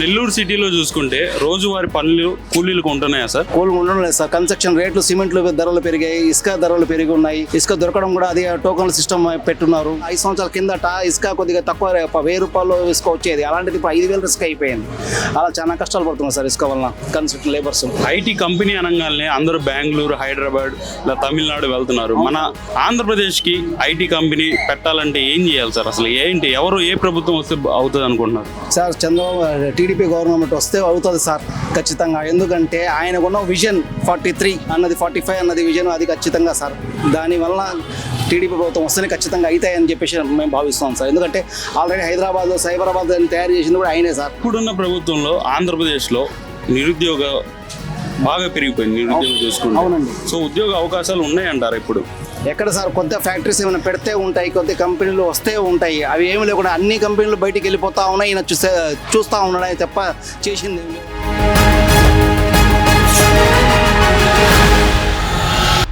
నెల్లూరు సిటీలో చూసుకుంటే రోజువారి పనులు కూలీలకు ఉంటున్నాయా సార్? కూల్ ఉండడం లేదు సార్. కన్స్ట్రక్షన్ రేట్లు, సిమెంట్లు ధరలు పెరిగాయి, ఇసుక ధరలు పెరిగి ఉన్నాయి. ఇసుక దొరకడం కూడా అది టోకన్ల సిస్టమ్ పెట్టున్నారు. 5 సంవత్సరాల కిందట ఇసుక కొద్దిగా తక్కువ 1000 రూపాయలు ఇసుక వచ్చేది, అలాంటిది ఇప్పుడు 5000 ఇసుక అయిపోయింది. అలా చాలా కష్టాలు పడుతున్నారు సార్ ఇసుక వలన కన్స్ట్రక్షన్ లేబర్స్. ఐటీ కంపెనీ అనగానే అందరూ బెంగళూరు, హైదరాబాద్ ఇలా తమిళనాడు వెళ్తున్నారు. మన ఆంధ్రప్రదేశ్కి ఐటీ కంపెనీ పెట్టాలంటే ఏం చేయాలి సార్? అసలు ఏంటి, ఎవరు ఏ ప్రభుత్వం వస్తే అవుతుంది అనుకుంటున్నారు సార్? చంద్రబాబు టీడీపీ గవర్నమెంట్ వస్తే అవుతుంది సార్ ఖచ్చితంగా. ఎందుకంటే ఆయనకున్న విజన్ 43 అన్నది 45 అన్నది విజన్, అది ఖచ్చితంగా సార్. దానివల్ల టీడీపీ ప్రభుత్వం వస్తేనే ఖచ్చితంగా అవుతాయని చెప్పేసి మేము భావిస్తాం సార్. ఎందుకంటే ఆల్రెడీ హైదరాబాద్, సైబరాబాద్ తయారు చేసింది కూడా ఆయనే సార్. ఇప్పుడున్న ప్రభుత్వంలో ఆంధ్రప్రదేశ్లో నిరుద్యోగ బాగా పెరిగిపోయింది. నిరుద్యోగం చూసుకుంటే అవునండి. సో ఉద్యోగ అవకాశాలు ఉన్నాయంటారు ఇప్పుడు? ఎక్కడ సార్? కొత్త ఫ్యాక్టరీస్ ఏమైనా పెడితే ఉంటాయి, కొత్త కంపెనీలు వస్తే ఉంటాయి. అవి ఏమి లేకుండా అన్ని కంపెనీలు బయటికి వెళ్ళిపోతా ఉన్నాయి. ఈయన చూస్తూ ఉన్నాడు తప్ప చేసింది ఏమి లేదు.